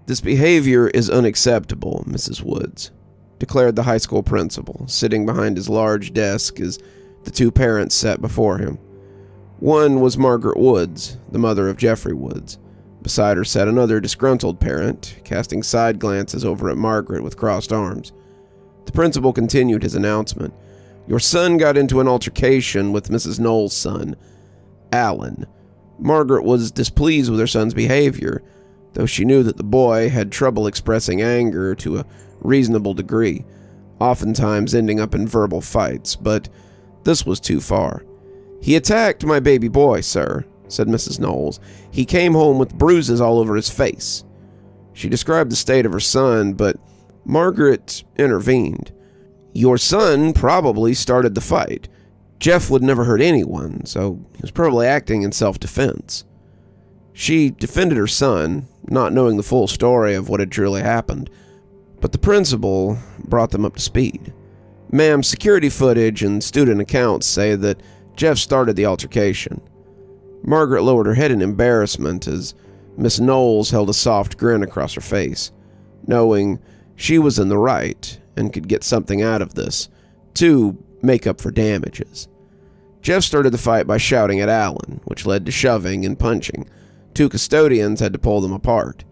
"This behavior is unacceptable, Mrs. Woods," declared the high school principal, sitting behind his large desk as the two parents sat before him. One was Margaret Woods, the mother of Jeffrey Woods. Beside her sat another disgruntled parent, casting side glances over at Margaret with crossed arms. The principal continued his announcement. "Your son got into an altercation with Mrs. Knowles' son, Alan." Margaret was displeased with her son's behavior, though she knew that the boy had trouble expressing anger to a reasonable degree, oftentimes ending up in verbal fights, but this was too far. "He attacked my baby boy, sir," said Mrs. Knowles. "He came home with bruises all over his face." She described the state of her son, but Margaret intervened. "Your son probably started the fight. Jeff would never hurt anyone, so he was probably acting in self-defense." She defended her son, not knowing the full story of what had truly happened, but the principal brought them up to speed. "Ma'am, security footage and student accounts say that Jeff started the altercation." Margaret lowered her head in embarrassment as Miss Knowles held a soft grin across her face, knowing she was in the right and could get something out of this to make up for damages. Jeff started the fight by shouting at Alan, which led to shoving and punching. Two custodians had to pull them apart.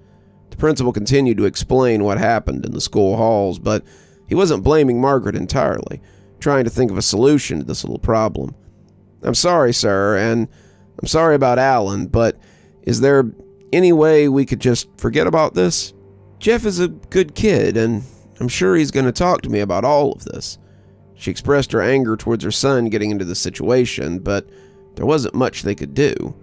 The principal continued to explain what happened in the school halls, but he wasn't blaming Margaret entirely, trying to think of a solution to this little problem. "I'm sorry, sir, and I'm sorry about Alan, but is there any way we could just forget about this? Jeff is a good kid, and I'm sure he's going to talk to me about all of this." She expressed her anger towards her son getting into this situation, but there wasn't much they could do.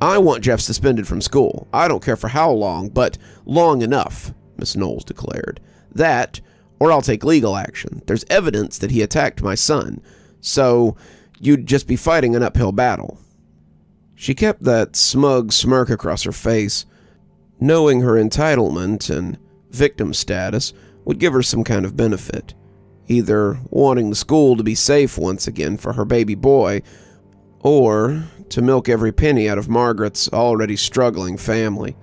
"I want Jeff suspended from school. I don't care for how long, but long enough," Miss Knowles declared. "That, or I'll take legal action. There's evidence that he attacked my son, so you'd just be fighting an uphill battle." She kept that smug smirk across her face, knowing her entitlement and victim status would give her some kind of benefit, either wanting the school to be safe once again for her baby boy, or to milk every penny out of Margaret's already struggling family.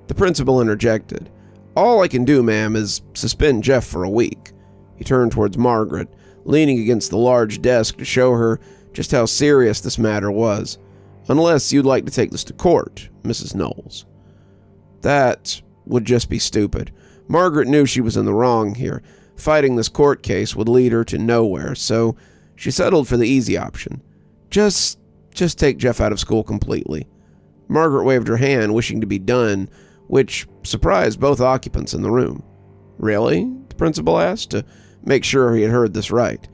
The principal interjected. "All I can do, ma'am, is suspend Jeff for a week." He turned towards Margaret, leaning against the large desk to show her just how serious this matter was. "Unless you'd like to take this to court, Mrs. Knowles." That would just be stupid. Margaret knew she was in the wrong here. Fighting this court case would lead her to nowhere, so she settled for the easy option. Just take Jeff out of school completely." Margaret waved her hand, wishing to be done, which surprised both occupants in the room. "Really?" the principal asked, to make sure he had heard this right.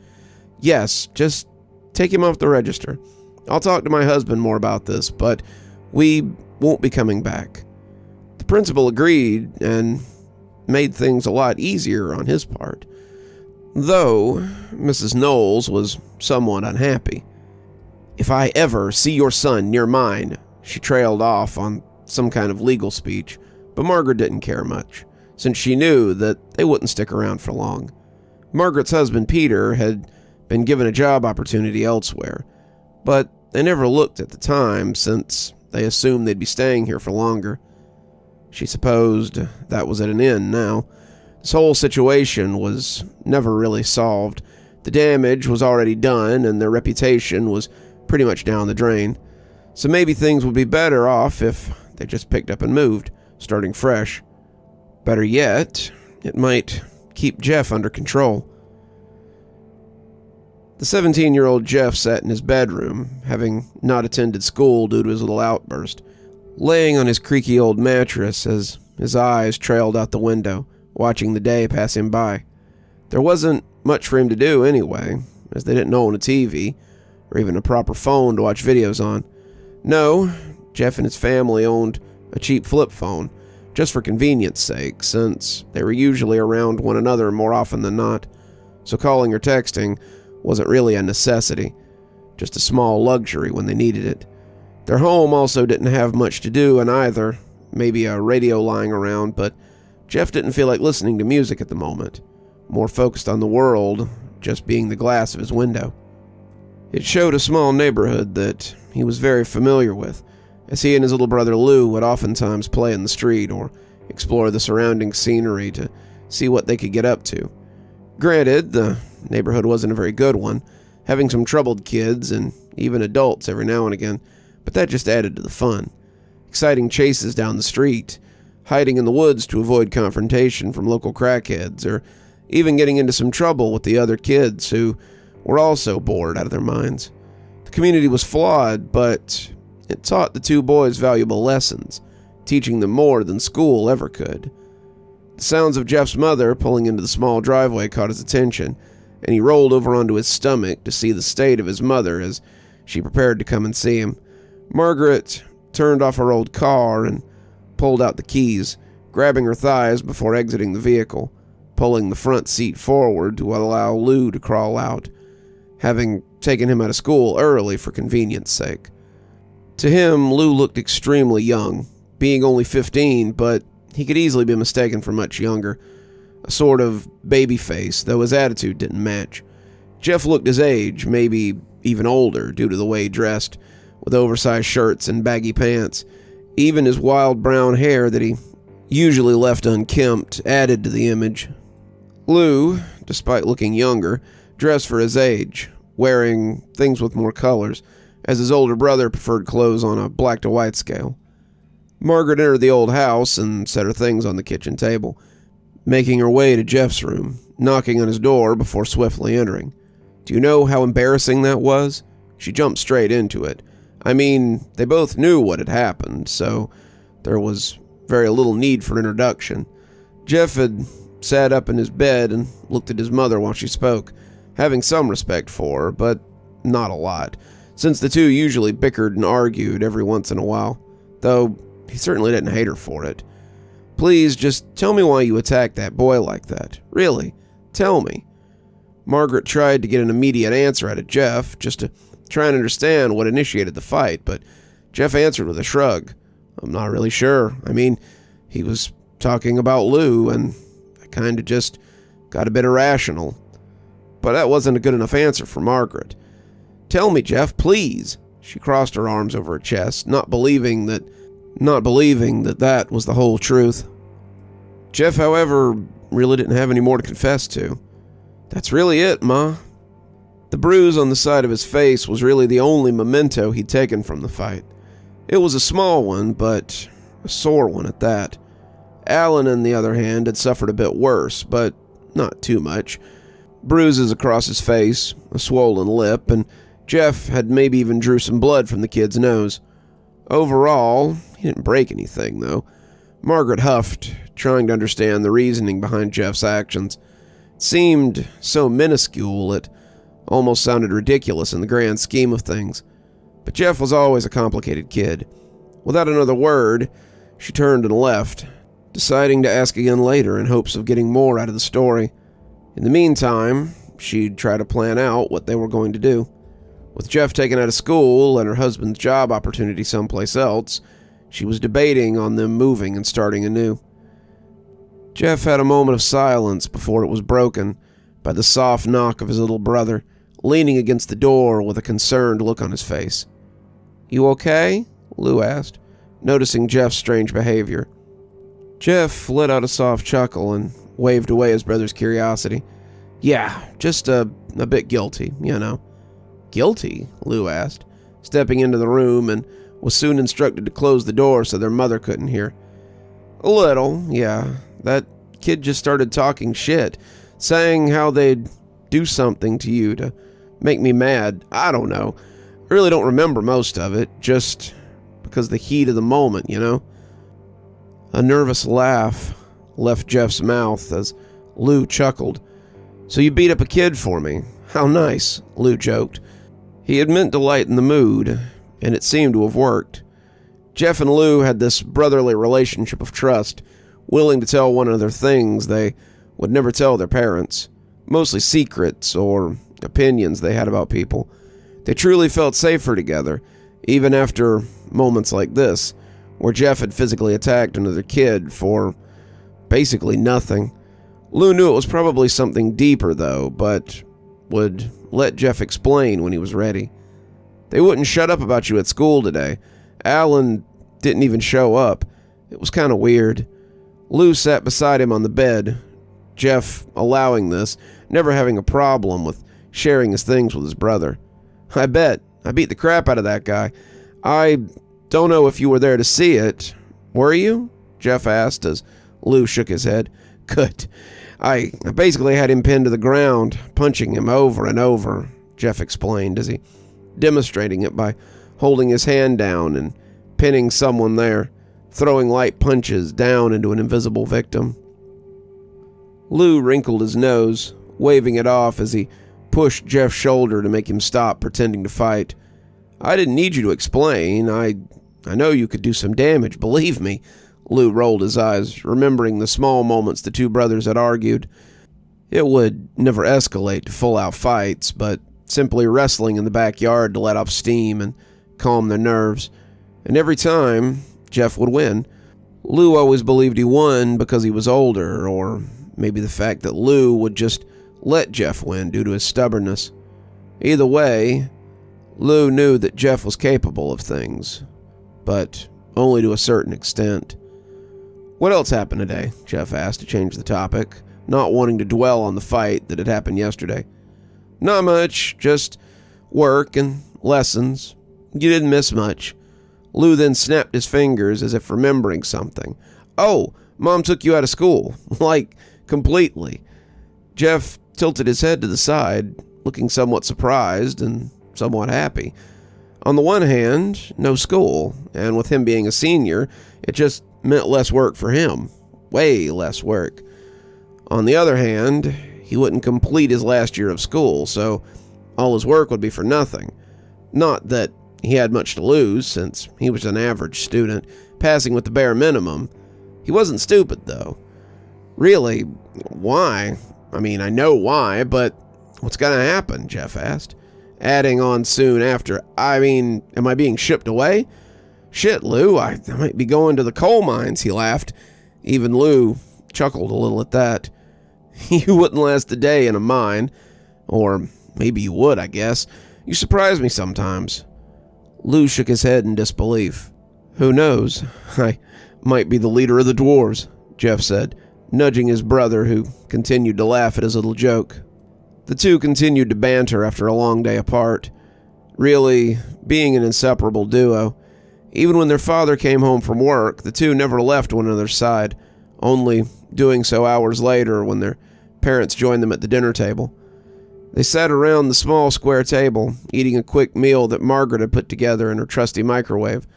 "Yes, just take him off the register. I'll talk to my husband more about this, but we won't be coming back." The principal agreed and made things a lot easier on his part, though Mrs. Knowles was somewhat unhappy. "If I ever see your son near mine," she trailed off on some kind of legal speech, but Margaret didn't care much, since she knew that they wouldn't stick around for long. Margaret's husband, Peter, had been given a job opportunity elsewhere, but they never looked at the time, since they assumed they'd be staying here for longer. She supposed that was at an end now. This whole situation was never really solved. The damage was already done, and their reputation was pretty much down the drain. So maybe things would be better off if they just picked up and moved, starting fresh. Better yet, it might keep Jeff under control. The 17-year-old Jeff sat in his bedroom, having not attended school due to his little outburst, laying on his creaky old mattress as his eyes trailed out the window, watching the day pass him by. There wasn't much for him to do anyway, as they didn't own a TV, or even a proper phone to watch videos on. No, Jeff and his family owned a cheap flip phone, just for convenience sake, since they were usually around one another more often than not, so calling or texting wasn't really a necessity, just a small luxury when they needed it. Their home also didn't have much to do in either, maybe a radio lying around, but Jeff didn't feel like listening to music at the moment, more focused on the world just being the glass of his window. It showed a small neighborhood that he was very familiar with, as he and his little brother Lou would oftentimes play in the street or explore the surrounding scenery to see what they could get up to. Granted, the neighborhood wasn't a very good one, having some troubled kids and even adults every now and again, but that just added to the fun. Exciting chases down the street, hiding in the woods to avoid confrontation from local crackheads, or even getting into some trouble with the other kids who were also bored out of their minds. The community was flawed, but it taught the two boys valuable lessons, teaching them more than school ever could. The sounds of Jeff's mother pulling into the small driveway caught his attention, and he rolled over onto his stomach to see the state of his mother as she prepared to come and see him. Margaret turned off her old car and pulled out the keys, grabbing her thighs before exiting the vehicle, pulling the front seat forward to allow Lou to crawl out, having taken him out of school early for convenience sake. To him, Lou looked extremely young, being only 15, but he could easily be mistaken for much younger. A sort of baby face, though his attitude didn't match. Jeff looked his age, maybe even older due to the way he dressed, with oversized shirts and baggy pants. Even his wild brown hair that he usually left unkempt added to the image. Lou, despite looking younger, dressed for his age, wearing things with more colors, as his older brother preferred clothes on a black to white scale. Margaret entered the old house and set her things on the kitchen table, making her way to Jeff's room, knocking on his door before swiftly entering. Do you know how embarrassing that was? She jumped straight into it. I mean, they both knew what had happened, so there was very little need for introduction. Jeff had sat up in his bed and looked at his mother while she spoke, having some respect for her, but not a lot, since the two usually bickered and argued every once in a while, though he certainly didn't hate her for it. Please, just tell me why you attacked that boy like that. Really, tell me. Margaret tried to get an immediate answer out of Jeff, just to try and understand what initiated the fight, but Jeff answered with a shrug. I'm not really sure. I mean, he was talking about Lou, and I kind of just got a bit irrational. But that wasn't a good enough answer for Margaret. Tell me, Jeff, please. She crossed her arms over her chest, not believing that that was the whole truth. Jeff, however, really didn't have any more to confess to. That's really it, Ma. The bruise on the side of his face was really the only memento he'd taken from the fight. It was a small one, but a sore one at that. Alan, on the other hand, had suffered a bit worse, but not too much. Bruises across his face, a swollen lip, and Jeff had maybe even drew some blood from the kid's nose. Overall, he didn't break anything, though. Margaret huffed, trying to understand the reasoning behind Jeff's actions. It seemed so minuscule, it almost sounded ridiculous in the grand scheme of things. But Jeff was always a complicated kid. Without another word, she turned and left, deciding to ask again later in hopes of getting more out of the story. In the meantime, she'd try to plan out what they were going to do. With Jeff taken out of school and her husband's job opportunity someplace else, she was debating on them moving and starting anew. Jeff had a moment of silence before it was broken by the soft knock of his little brother, leaning against the door with a concerned look on his face. You okay? Lou asked, noticing Jeff's strange behavior. Jeff let out a soft chuckle and waved away his brother's curiosity. Yeah, just a bit guilty, you know. Guilty? Lou asked, stepping into the room, and was soon instructed to close the door so their mother couldn't hear. A little, yeah. That kid just started talking shit, saying how they'd do something to you to make me mad. I don't know. I really don't remember most of it, just because the heat of the moment, you know? A nervous laugh left Jeff's mouth as Lou chuckled. So you beat up a kid for me. How nice, Lou joked. He had meant to lighten the mood, and it seemed to have worked. Jeff and Lou had this brotherly relationship of trust, willing to tell one another things they would never tell their parents, mostly secrets or opinions they had about people. They truly felt safer together, even after moments like this, where Jeff had physically attacked another kid for basically nothing. Lou knew it was probably something deeper, though, but would let Jeff explain when he was ready. They wouldn't shut up about you at school today. Alan didn't even show up. It was kind of weird. Lou sat beside him on the bed, Jeff allowing this, never having a problem with sharing his things with his brother. I bet. I beat the crap out of that guy. I don't know if you were there to see it. Were you? Jeff asked as Lou shook his head. Good. I basically had him pinned to the ground, punching him over and over, Jeff explained as he demonstrating it by holding his hand down and pinning someone there, throwing light punches down into an invisible victim. Lou wrinkled his nose, waving it off as he pushed Jeff's shoulder to make him stop pretending to fight. I didn't need you to explain. I know you could do some damage, believe me. Lou rolled his eyes, remembering the small moments the two brothers had argued. It would never escalate to full-out fights, but simply wrestling in the backyard to let off steam and calm their nerves. And every time, Jeff would win. Lou always believed he won because he was older, or maybe the fact that Lou would just let Jeff win due to his stubbornness. Either way, Lou knew that Jeff was capable of things, but only to a certain extent. What else happened today? Jeff asked to change the topic, not wanting to dwell on the fight that had happened yesterday. Not much, just work and lessons. You didn't miss much. Lou then snapped his fingers as if remembering something. Oh, Mom took you out of school. Like, completely. Jeff tilted his head to the side, looking somewhat surprised and somewhat happy. On the one hand, no school, and with him being a senior, it just meant less work for him. Way less work. On the other hand, he wouldn't complete his last year of school, so all his work would be for nothing. Not that he had much to lose, since he was an average student, passing with the bare minimum. He wasn't stupid, though. Really, why? I mean, I know why, but what's gonna happen? Jeff asked, adding on soon after, I mean, am I being shipped away? Shit, Lou, I might be going to the coal mines, he laughed. Even Lou chuckled a little at that. You wouldn't last a day in a mine. Or maybe you would, I guess. You surprise me sometimes. Lou shook his head in disbelief. Who knows? I might be the leader of the dwarves, Jeff said, nudging his brother, who continued to laugh at his little joke. The two continued to banter after a long day apart, really being an inseparable duo. Even when their father came home from work, the two never left one another's side, only doing so hours later when their parents joined them at the dinner table. They sat around the small square table, eating a quick meal that Margaret had put together in her trusty microwave,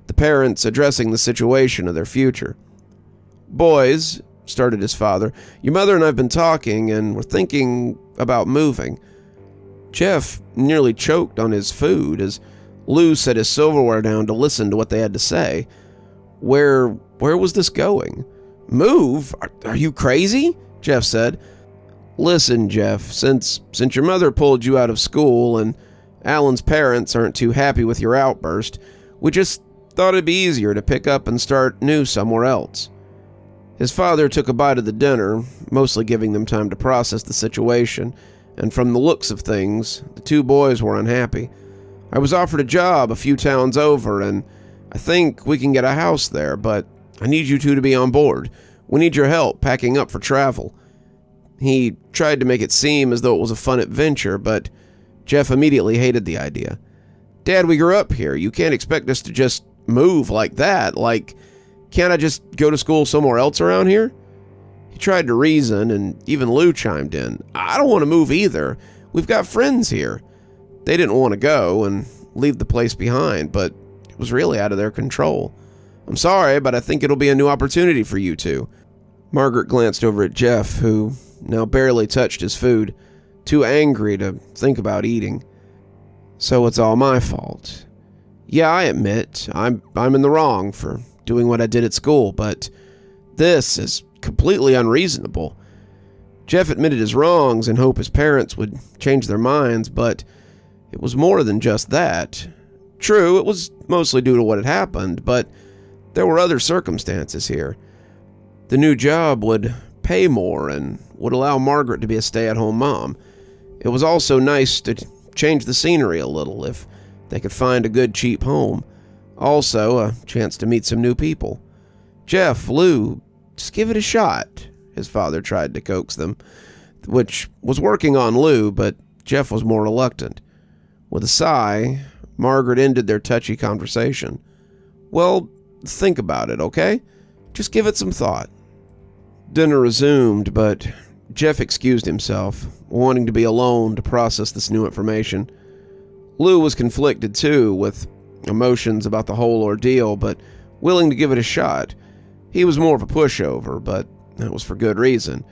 the parents addressing the situation of their future. Boys, started his father, your mother and I have been talking, and we're thinking about moving. Jeff nearly choked on his food as Lou set his silverware down to listen to what they had to say. Where was this going? Move? Are you crazy? Jeff said. Listen, Jeff, since your mother pulled you out of school and Alan's parents aren't too happy with your outburst, we just thought it'd be easier to pick up and start new somewhere else. His father took a bite of the dinner, mostly giving them time to process the situation, and from the looks of things, the two boys were unhappy. I was offered a job a few towns over, and I think we can get a house there, but I need you two to be on board. We need your help packing up for travel. He tried to make it seem as though it was a fun adventure, but Jeff immediately hated the idea. Dad, we grew up here. You can't expect us to just move like that. Like, can't I just go to school somewhere else around here? He tried to reason, and even Lou chimed in. I don't want to move either. We've got friends here. They didn't want to go and leave the place behind, but it was really out of their control. I'm sorry, but I think it'll be a new opportunity for you two. Margaret glanced over at Jeff, who now barely touched his food, too angry to think about eating. So it's all my fault. Yeah, I admit, I'm in the wrong for doing what I did at school, but this is completely unreasonable. Jeff admitted his wrongs and hoped his parents would change their minds, but it was more than just that. True, it was mostly due to what had happened, but there were other circumstances here. The new job would pay more and would allow Margaret to be a stay-at-home mom. It was also nice to change the scenery a little if they could find a good, cheap home. Also, a chance to meet some new people. Jeff, Lou, just give it a shot, his father tried to coax them, which was working on Lou, but Jeff was more reluctant. With a sigh, Margaret ended their touchy conversation. Well, think about it, okay? Just give it some thought. Dinner resumed, but Jeff excused himself, wanting to be alone to process this new information. Lou was conflicted too, with emotions about the whole ordeal, but willing to give it a shot. He was more of a pushover, but that was for good reason.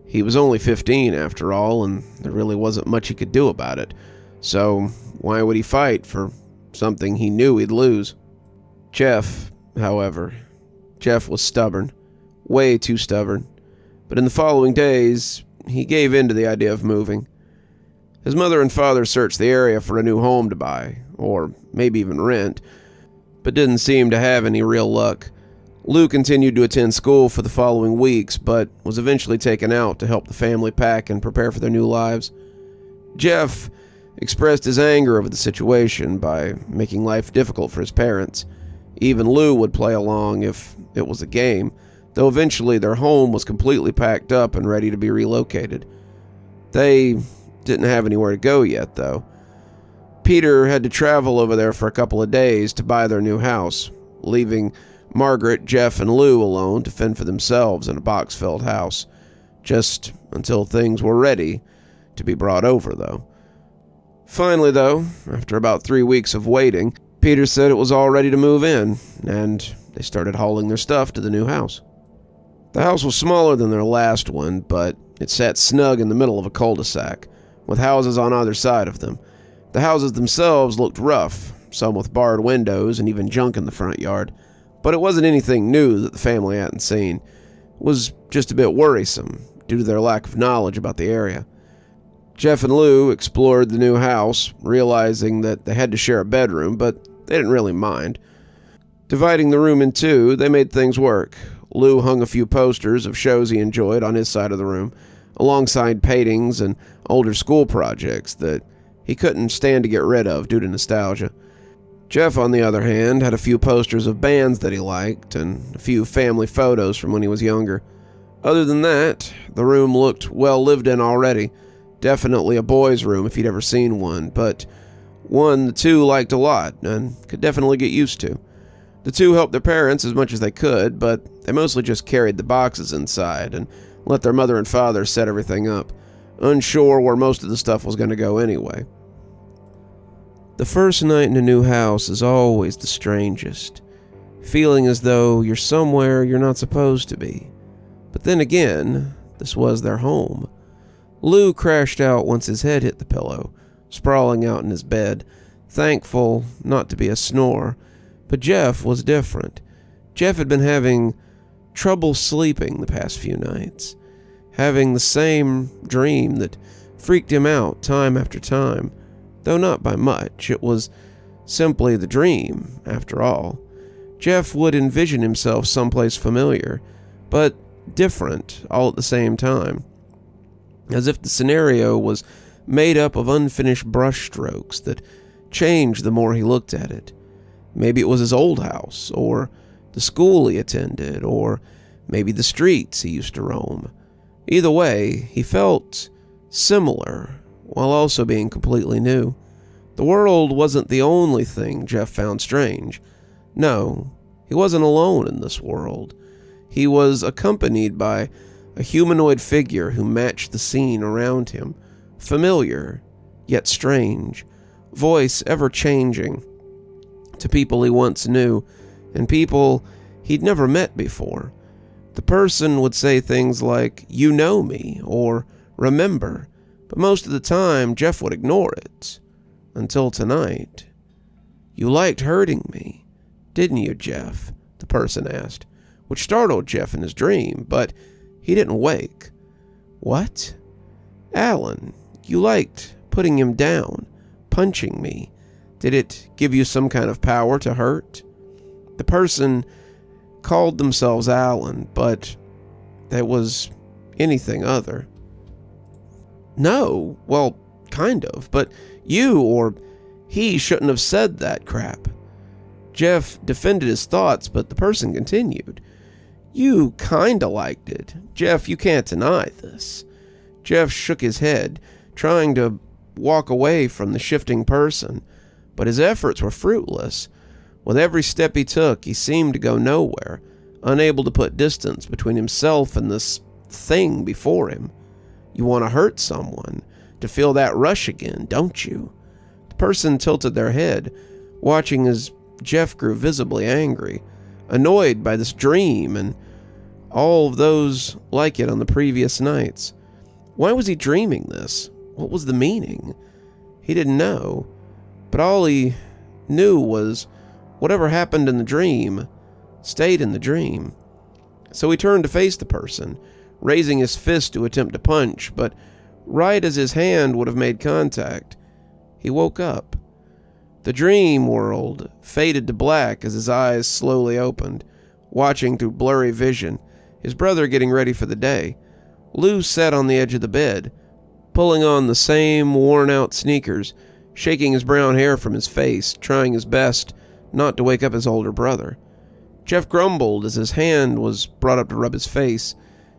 He was only 15 after all, and there really wasn't much he could do about it. So why would he fight for something he knew he'd lose? Jeff, however, was stubborn. Way too stubborn. But in the following days, he gave in to the idea of moving. His mother and father searched the area for a new home to buy, or maybe even rent, but didn't seem to have any real luck. Lou continued to attend school for the following weeks, but was eventually taken out to help the family pack and prepare for their new lives. Jeff expressed his anger over the situation by making life difficult for his parents. Even Lou would play along if it was a game, though eventually their home was completely packed up and ready to be relocated. They didn't have anywhere to go yet, though. Peter had to travel over there for a couple of days to buy their new house, leaving Margaret, Jeff, and Lou alone to fend for themselves in a box-filled house, just until things were ready to be brought over, though. Finally, though, after about 3 weeks of waiting, Peter said it was all ready to move in, and they started hauling their stuff to the new house. The house was smaller than their last one, but it sat snug in the middle of a cul-de-sac, with houses on either side of them. The houses themselves looked rough, some with barred windows and even junk in the front yard, but it wasn't anything new that the family hadn't seen. It was just a bit worrisome, due to their lack of knowledge about the area. Jeff and Lou explored the new house, realizing that they had to share a bedroom, but they didn't really mind. Dividing the room in two, they made things work. Lou hung a few posters of shows he enjoyed on his side of the room, alongside paintings and older school projects that he couldn't stand to get rid of due to nostalgia. Jeff, on the other hand, had a few posters of bands that he liked and a few family photos from when he was younger. Other than that, the room looked well lived in already. Definitely a boy's room if you'd ever seen one, but one the two liked a lot and could definitely get used to. The two helped their parents as much as they could, but they mostly just carried the boxes inside and let their mother and father set everything up, unsure where most of the stuff was going to go anyway. The first night in a new house is always the strangest, feeling as though you're somewhere you're not supposed to be. But then again, this was their home. Lou crashed out once his head hit the pillow, sprawling out in his bed, thankful not to be a snore. But Jeff was different. Jeff had been having trouble sleeping the past few nights, having the same dream that freaked him out time after time, though not by much. It was simply the dream, after all. Jeff would envision himself someplace familiar, but different all at the same time, as if the scenario was made up of unfinished brushstrokes that changed the more he looked at it. Maybe it was his old house, or the school he attended, or maybe the streets he used to roam. Either way, he felt similar, while also being completely new. The world wasn't the only thing Jeff found strange. No, he wasn't alone in this world. He was accompanied by a humanoid figure who matched the scene around him. Familiar, yet strange. Voice ever changing to people he once knew, and people he'd never met before. The person would say things like, "You know me," or "Remember," but most of the time Jeff would ignore it. Until tonight. "You liked hurting me, didn't you, Jeff?" the person asked, which startled Jeff in his dream, but he didn't wake. "What?" "Alan, you liked putting him down, punching me. Did it give you some kind of power to hurt?" The person called themselves Alan, but that was anything other. "No, well, kind of, but you or he shouldn't have said that crap." Jeff defended his thoughts, but the person continued. You kinda liked it. Jeff, you can't deny this. Jeff shook his head, trying to walk away from the shifting person, but his efforts were fruitless. With every step he took, he seemed to go nowhere, unable to put distance between himself and this thing before him. You want to hurt someone, to feel that rush again, don't you? The person tilted their head, watching as Jeff grew visibly angry, annoyed by this dream and all of those like it on the previous nights. Why was he dreaming this? What was the meaning? He didn't know, but all he knew was whatever happened in the dream stayed in the dream. So he turned to face the person, raising his fist to attempt to punch, but right as his hand would have made contact, he woke up. The dream world faded to black as his eyes slowly opened, watching through blurry vision, his brother getting ready for the day. Lou sat on the edge of the bed, pulling on the same worn-out sneakers, shaking his brown hair from his face, trying his best not to wake up his older brother. Jeff grumbled as his hand was brought up to rub his face,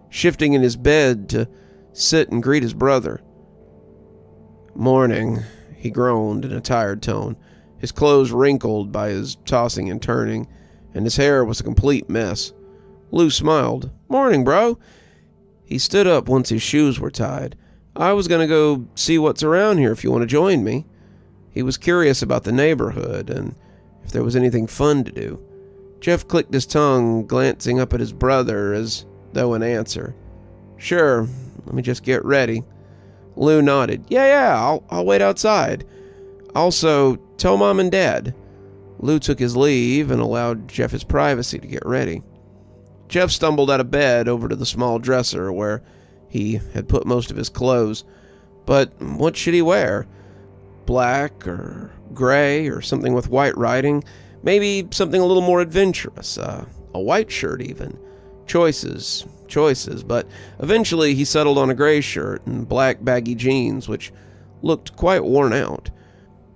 shifting in his bed to sit and greet his brother. "Morning," he groaned in a tired tone, his clothes wrinkled by his tossing and turning, and his hair was a complete mess. Lou smiled. "Morning, bro." He stood up once his shoes were tied. "I was going to go see what's around here if you want to join me." He was curious about the neighborhood and if there was anything fun to do. Jeff clicked his tongue, glancing up at his brother as though in answer. "Sure, let me just get ready." Lou nodded. Yeah, I'll wait outside. Also, tell Mom and Dad." Lou took his leave and allowed Jeff his privacy to get ready. Jeff stumbled out of bed over to the small dresser where he had put most of his clothes. But what should he wear? Black or gray or something with white writing? Maybe something a little more adventurous, a white shirt even. Choices, but eventually he settled on a gray shirt and black baggy jeans, which looked quite worn out.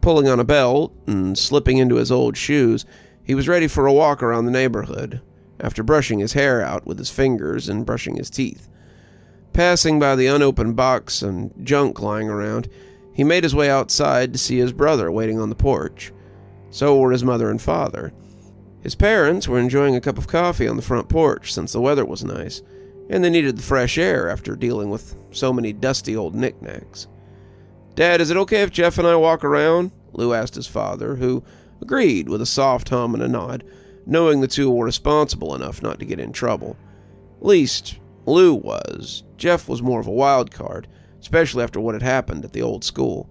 Pulling on a belt and slipping into his old shoes, he was ready for a walk around the neighborhood, after brushing his hair out with his fingers and brushing his teeth. Passing by the unopened box and junk lying around, he made his way outside to see his brother waiting on the porch. So were his mother and father. His parents were enjoying a cup of coffee on the front porch since the weather was nice, and they needed the fresh air after dealing with so many dusty old knickknacks. "Dad, is it okay if Jeff and I walk around?" Lou asked his father, who agreed with a soft hum and a nod, knowing the two were responsible enough not to get in trouble. At least, Lou was. Jeff was more of a wild card, especially after what had happened at the old school.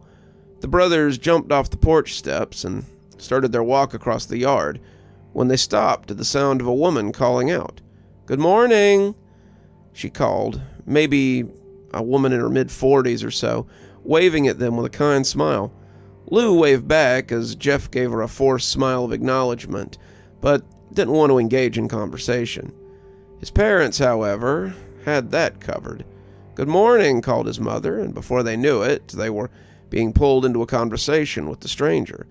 The brothers jumped off the porch steps and started their walk across the yard when they stopped to the sound of a woman calling out. "Good morning," she called, maybe a woman in her mid-40s or so, waving at them with a kind smile. Lou waved back as Jeff gave her a forced smile of acknowledgement, but didn't want to engage in conversation. His parents, however, had that covered. "Good morning," called his mother, and before they knew it, they were being pulled into a conversation with the stranger.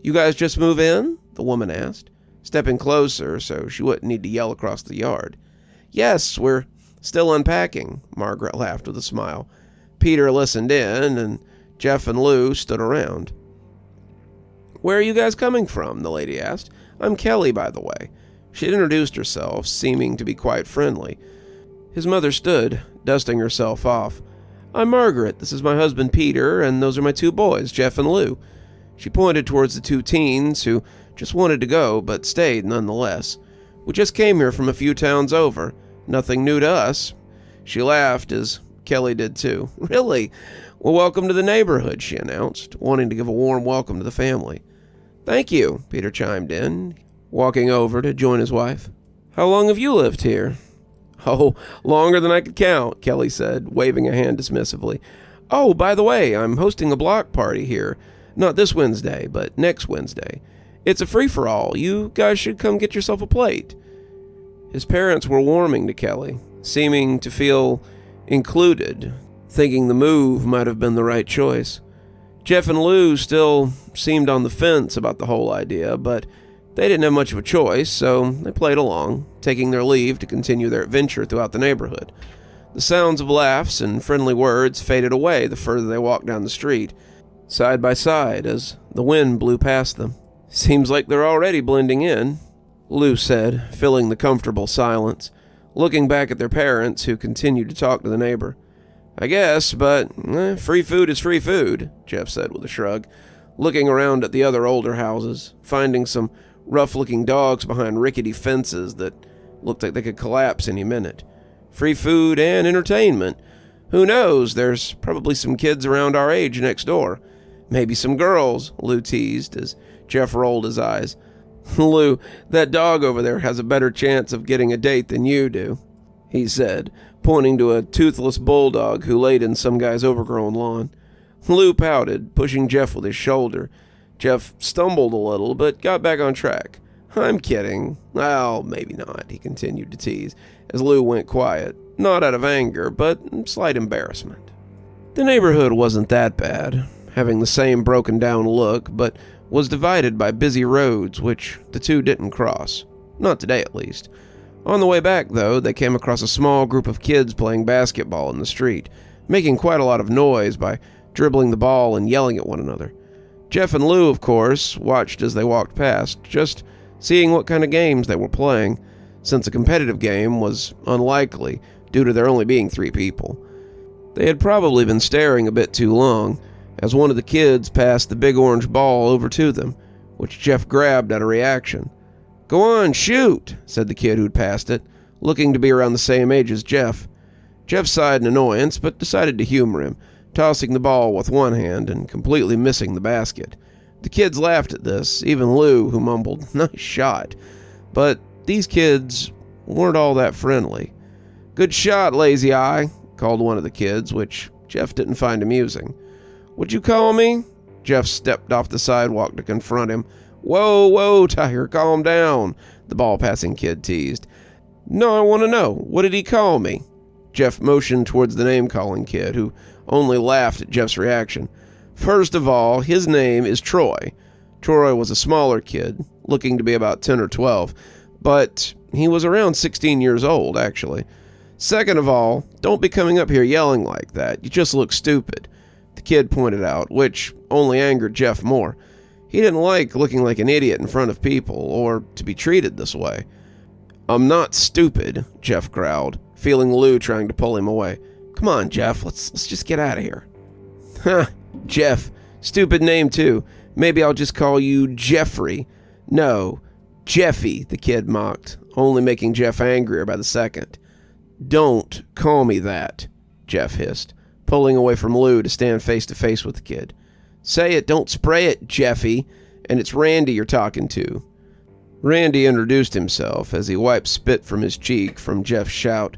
"You guys just move in?" the woman asked, stepping closer so she wouldn't need to yell across the yard. "Yes, we're still unpacking," Margaret laughed with a smile. Peter listened in, and Jeff and Lou stood around. "Where are you guys coming from?" the lady asked. "I'm Kelly, by the way." She introduced herself, seeming to be quite friendly. His mother stood, dusting herself off. "I'm Margaret. This is my husband Peter, and those are my two boys, Jeff and Lou." She pointed towards the two teens who just wanted to go, but stayed nonetheless. "We just came here from a few towns over. Nothing new to us." She laughed as Kelly did too. "Really? Well, welcome to the neighborhood," she announced, wanting to give a warm welcome to the family. "Thank you," Peter chimed in, walking over to join his wife. "How long have you lived here?" "Oh, longer than I could count," Kelly said, waving a hand dismissively. "Oh, by the way, I'm hosting a block party here. Not this Wednesday, but next Wednesday. It's a free-for-all. You guys should come get yourself a plate." His parents were warming to Kelly, seeming to feel included, thinking the move might have been the right choice. Jeff and Lou still seemed on the fence about the whole idea, but They didn't have much of a choice, so they played along, taking their leave to continue their adventure throughout the neighborhood. The sounds of laughs and friendly words faded away the further they walked down the street, side by side as the wind blew past them. "Seems like they're already blending in," Lou said, filling the comfortable silence, looking back at their parents who continued to talk to the neighbor. "I guess, but free food is free food," Jeff said with a shrug, looking around at the other older houses, finding some rough-looking dogs behind rickety fences that looked like they could collapse any minute. Free food and entertainment. Who knows, there's probably some kids around our age next door. Maybe some girls, Lou teased as Jeff rolled his eyes. "Lou, that dog over there has a better chance of getting a date than you do," he said, pointing to a toothless bulldog who laid in some guy's overgrown lawn. Lou pouted, pushing Jeff with his shoulder. Jeff stumbled a little, but got back on track. "I'm kidding. Well, maybe not," he continued to tease, as Lou went quiet, not out of anger, but slight embarrassment. The neighborhood wasn't that bad, having the same broken-down look, but was divided by busy roads, which the two didn't cross. Not today, at least. On the way back, though, they came across a small group of kids playing basketball in the street, making quite a lot of noise by dribbling the ball and yelling at one another. Jeff and Lou, of course, watched as they walked past, just seeing what kind of games they were playing, since a competitive game was unlikely due to there only being 3 people. They had probably been staring a bit too long, as one of the kids passed the big orange ball over to them, which Jeff grabbed out of reaction. "Go on, shoot," said the kid who'd passed it, looking to be around the same age as Jeff. Jeff sighed in annoyance, but decided to humor him, tossing the ball with one hand and completely missing the basket. The kids laughed at this, even Lou, who mumbled, "Nice shot." But these kids weren't all that friendly. "Good shot, lazy eye," called one of the kids, which Jeff didn't find amusing. "What'd you call me?" Jeff stepped off the sidewalk to confront him. Whoa, Tiger, calm down," the ball-passing kid teased. "No, I want to know. What did he call me?" Jeff motioned towards the name-calling kid, who only laughed at Jeff's reaction. "First of all, his name is Troy." Troy was a smaller kid, looking to be about 10 or 12, but he was around 16 years old, actually. "Second of all, don't be coming up here yelling like that. You just look stupid," the kid pointed out, which only angered Jeff more. He didn't like looking like an idiot in front of people, or to be treated this way. "I'm not stupid," Jeff growled, feeling Lou trying to pull him away. "Come on, Jeff, let's just get out of here." "Huh, Jeff. Stupid name, too. Maybe I'll just call you Jeffrey." "No, Jeffy," the kid mocked, only making Jeff angrier by the second. "Don't call me that," Jeff hissed, pulling away from Lou to stand face to face with the kid. "Say it, don't spray it, Jeffy, and it's Randy you're talking to." Randy introduced himself as he wiped spit from his cheek from Jeff's shout.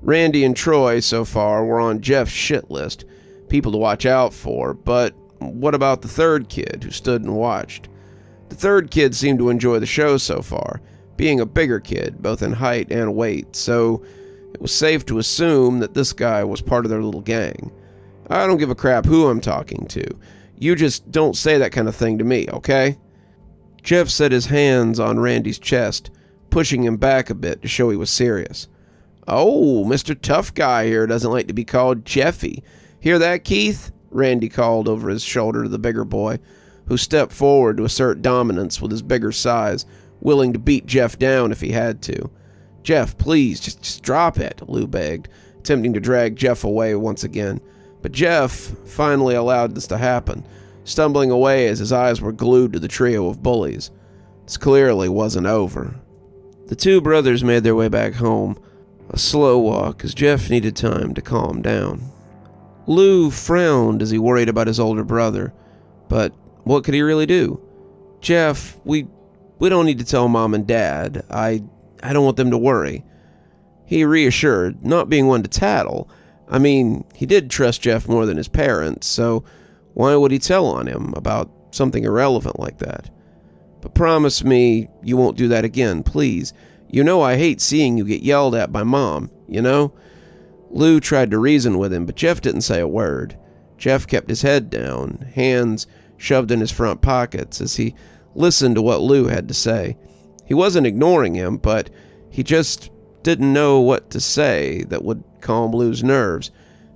Randy and Troy, so far, were on Jeff's shit list, people to watch out for, but what about the third kid who stood and watched? The third kid seemed to enjoy the show so far, being a bigger kid, both in height and weight, so it was safe to assume that this guy was part of their little gang. "I don't give a crap who I'm talking to. You just don't say that kind of thing to me, okay?" Jeff set his hands on Randy's chest, pushing him back a bit to show he was serious. "Oh, Mr. Tough Guy here doesn't like to be called Jeffy. Hear that, Keith?" Randy called over his shoulder to the bigger boy, who stepped forward to assert dominance with his bigger size, willing to beat Jeff down if he had to. "Jeff, please, just drop it," Lou begged, attempting to drag Jeff away once again. But Jeff finally allowed this to happen, stumbling away as his eyes were glued to the trio of bullies. This clearly wasn't over. The two brothers made their way back home, a slow walk as Jeff needed time to calm down. Lou frowned as he worried about his older brother, but what could he really do? "Jeff, we don't need to tell Mom and Dad. I don't want them to worry," he reassured, not being one to tattle. I mean, he did trust Jeff more than his parents, so why would he tell on him about something irrelevant like that? "But promise me you won't do that again, please. You know I hate seeing you get yelled at by Mom, you know?" Lou tried to reason with him, but Jeff didn't say a word. Jeff kept his head down, hands shoved in his front pockets as he listened to what Lou had to say. He wasn't ignoring him, but he just didn't know what to say that would calm Lou's nerves.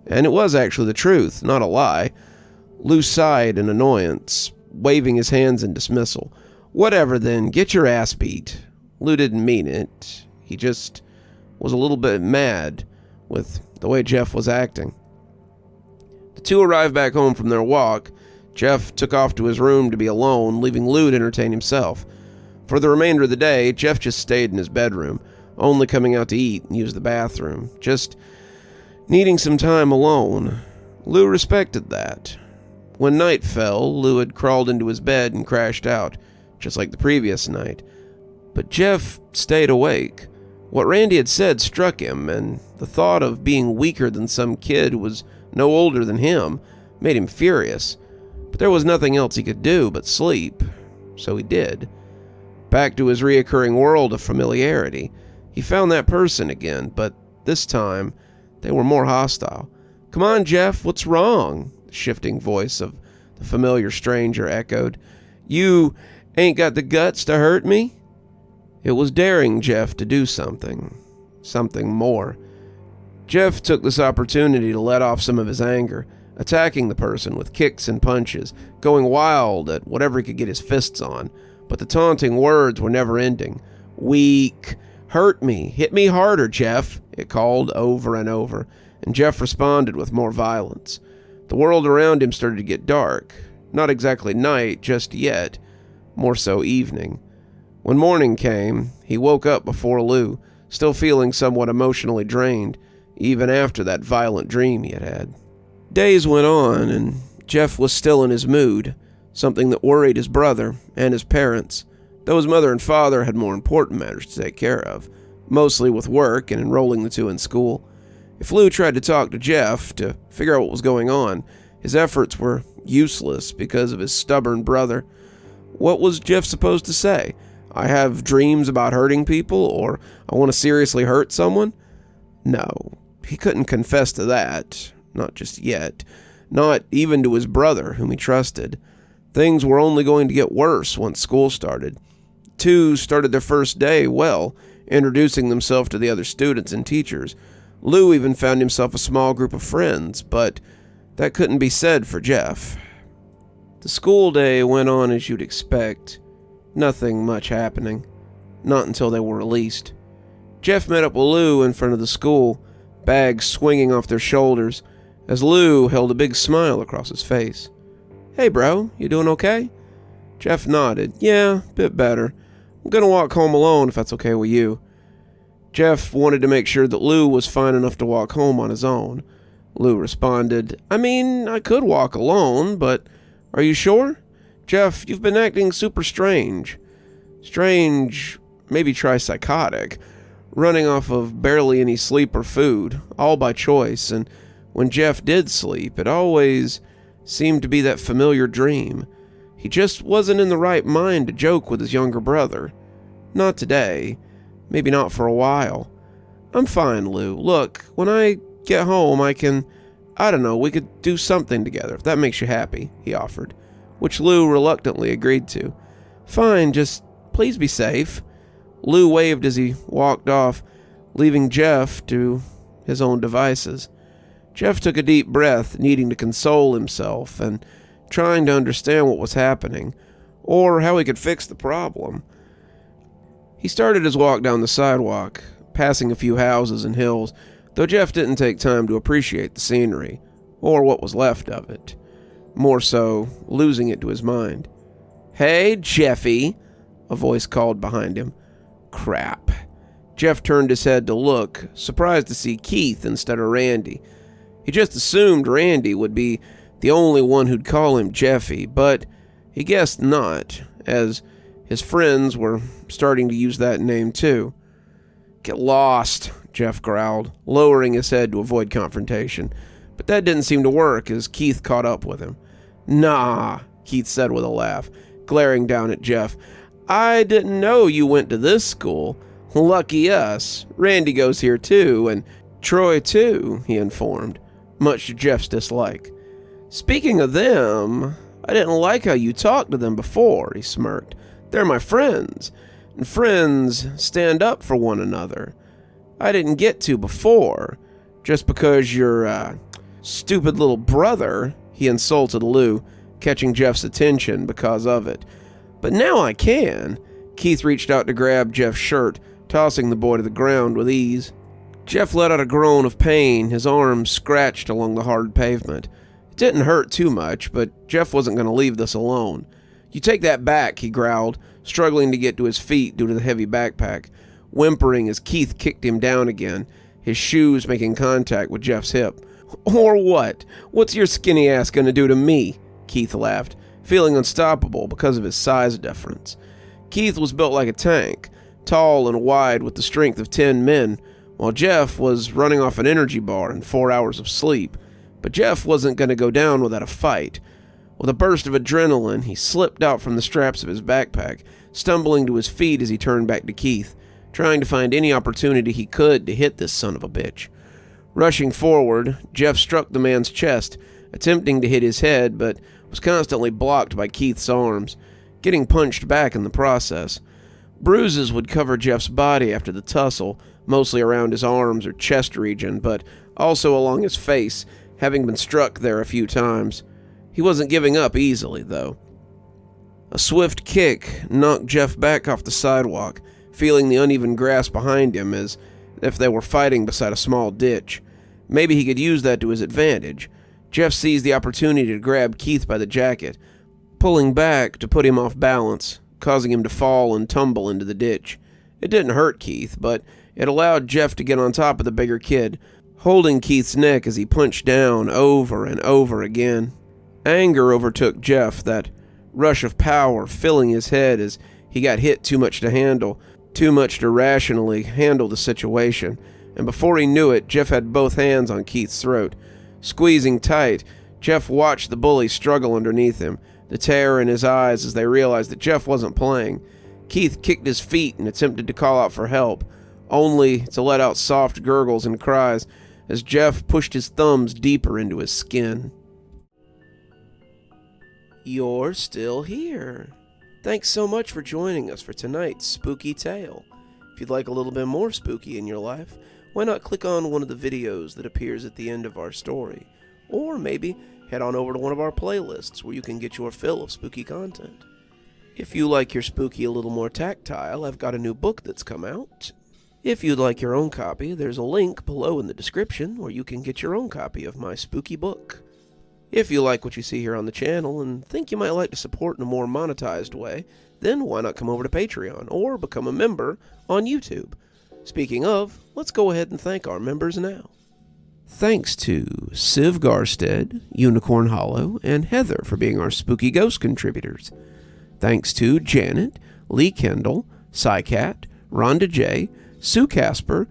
And it was actually the truth, not a lie. Lou sighed in annoyance, waving his hands in dismissal. Whatever then, get your ass beat. Lou didn't mean it. He just was a little bit mad with the way Jeff was acting. The two arrived back home from their walk. Jeff took off to his room to be alone, leaving Lou to entertain himself. For the remainder of the day, Jeff just stayed in his bedroom, only coming out to eat and use the bathroom, just needing some time alone. Lou respected that. When night fell, Lou had crawled into his bed and crashed out, just like the previous night. But Jeff stayed awake. What Randy had said struck him, and the thought of being weaker than some kid who was no older than him made him furious. But there was nothing else he could do but sleep, so he did. Back to his reoccurring world of familiarity, he found that person again, but this time they were more hostile. "Come on, Jeff, what's wrong?" The shifting voice of the familiar stranger echoed. "You ain't got the guts to hurt me?" It was daring Jeff to do something more. Jeff took this opportunity to let off some of his anger, attacking the person with kicks and punches, going wild at whatever he could get his fists on, but the taunting words were never ending. "Weak. Hurt me. Hit me harder, Jeff," it called over and over, and Jeff responded with more violence. The world around him started to get dark. Not exactly night just yet, more so evening. When morning came, he woke up before Lou, still feeling somewhat emotionally drained, even after that violent dream he had had. Days went on, and Jeff was still in his mood, something that worried his brother and his parents, though his mother and father had more important matters to take care of, mostly with work and enrolling the two in school. If Lou tried to talk to Jeff to figure out what was going on, his efforts were useless because of his stubborn brother. What was Jeff supposed to say? "I have dreams about hurting people," or "I want to seriously hurt someone"? No, he couldn't confess to that, not just yet, not even to his brother, whom he trusted. Things were only going to get worse once school started. Two started their first day well, introducing themselves to the other students and teachers. Lou even found himself a small group of friends, but that couldn't be said for Jeff. The school day went on as you'd expect. Nothing much happening. Not until they were released. Jeff met up with Lou in front of the school, bags swinging off their shoulders, as Lou held a big smile across his face. "Hey bro, you doing okay?" Jeff nodded. "Yeah, bit better. I'm gonna walk home alone if that's okay with you." Jeff wanted to make sure that Lou was fine enough to walk home on his own. Lou responded, "I mean, I could walk alone, but are you sure? Jeff, you've been acting super strange. Strange, maybe try psychotic. Running off of barely any sleep or food, all by choice, and when Jeff did sleep, it always seemed to be that familiar dream. He just wasn't in the right mind to joke with his younger brother. Not today. Maybe not for a while. I'm fine, Lou. Look, when I get home, I don't know, we could do something together, if that makes you happy," he offered, which Lou reluctantly agreed to. "Fine, just please be safe." Lou waved as he walked off, leaving Jeff to his own devices. Jeff took a deep breath, needing to console himself and trying to understand what was happening, or how he could fix the problem. He started his walk down the sidewalk, passing a few houses and hills, though Jeff didn't take time to appreciate the scenery, or what was left of it, more so losing it to his mind. "Hey, Jeffy," a voice called behind him. Crap. Jeff turned his head to look, surprised to see Keith instead of Randy. He just assumed Randy would be the only one who'd call him Jeffy, but he guessed not, as his friends were starting to use that name too. "Get lost," Jeff growled, lowering his head to avoid confrontation. But that didn't seem to work as Keith caught up with him. "Nah," Keith said with a laugh, glaring down at Jeff. "I didn't know you went to this school. Lucky us. Randy goes here too, and Troy too," he informed, much to Jeff's dislike. "Speaking of them, I didn't like how you talked to them before," he smirked, They're my friends, and friends stand up for one another. I didn't get to before, just because your stupid little brother," he insulted Lou, catching Jeff's attention because of it. "But now I can." Keith reached out to grab Jeff's shirt, tossing the boy to the ground with ease. Jeff let out a groan of pain, his arms scratched along the hard pavement. It didn't hurt too much, but Jeff wasn't going to leave this alone. "You take that back," he growled, struggling to get to his feet due to the heavy backpack, whimpering as Keith kicked him down again, his shoes making contact with Jeff's hip. "Or what? What's your skinny ass going to do to me?" Keith laughed, feeling unstoppable because of his size difference. Keith was built like a tank, tall and wide with the strength of 10 men, while Jeff was running off an energy bar and 4 hours of sleep. But Jeff wasn't going to go down without a fight. With a burst of adrenaline, he slipped out from the straps of his backpack, stumbling to his feet as he turned back to Keith, trying to find any opportunity he could to hit this son of a bitch. Rushing forward, Jeff struck the man's chest, attempting to hit his head, but was constantly blocked by Keith's arms, getting punched back in the process. Bruises would cover Jeff's body after the tussle, mostly around his arms or chest region, but also along his face, having been struck there a few times. He wasn't giving up easily, though. A swift kick knocked Jeff back off the sidewalk, feeling the uneven grass behind him as if they were fighting beside a small ditch. Maybe he could use that to his advantage. Jeff seized the opportunity to grab Keith by the jacket, pulling back to put him off balance, causing him to fall and tumble into the ditch. It didn't hurt Keith, but it allowed Jeff to get on top of the bigger kid, holding Keith's neck as he punched down over and over again. Anger overtook Jeff, that rush of power filling his head as he got hit too much to handle, too much to rationally handle the situation, and before he knew it, Jeff had both hands on Keith's throat. Squeezing tight, Jeff watched the bully struggle underneath him, the terror in his eyes as they realized that Jeff wasn't playing. Keith kicked his feet and attempted to call out for help, only to let out soft gurgles and cries as Jeff pushed his thumbs deeper into his skin. You're still here. Thanks so much for joining us for tonight's spooky tale. If you'd like a little bit more spooky in your life, why not click on one of the videos that appears at the end of our story, or maybe head on over to one of our playlists where you can get your fill of spooky content. If you like your spooky a little more tactile, I've got a new book that's come out. If you'd like your own copy, there's a link below in the description where you can get your own copy of my spooky book. If you like what you see here on the channel and think you might like to support in a more monetized way, then why not come over to Patreon or become a member on YouTube? Speaking of, let's go ahead and thank our members now. Thanks to Civ Garstad, Unicorn Hollow, and Heather for being our Spooky Ghost contributors. Thanks to Janet, Lee Kendall, Saikat, Ronda J, Sue Casper,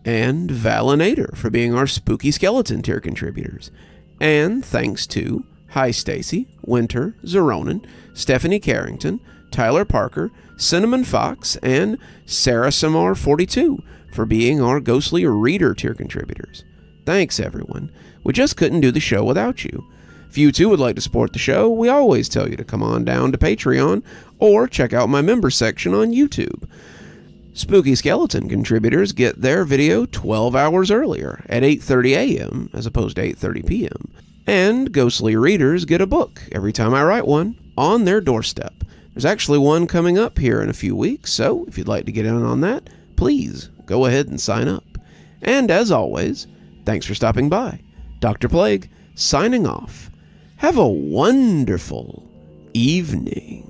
and Valinator for being our Spooky Skeleton tier contributors. And thanks to Hi Stacy, Winter, Xaronan, Stephanie Carrington, Tyler Parker, Cinnamon Fox, and Sarah Samar 42 for being our Ghostly Reader tier contributors. Thanks, everyone. We just couldn't do the show without you. If you too would like to support the show, we always tell you to come on down to Patreon or check out my member section on YouTube. Spooky Skeleton contributors get their video 12 hours earlier at 8:30 a.m. as opposed to 8:30 p.m. And Ghostly Readers get a book every time I write one on their doorstep. There's actually one coming up here in a few weeks, so if you'd like to get in on that, please go ahead and sign up. And as always, thanks for stopping by. Dr. Plague, signing off. Have a wonderful evening.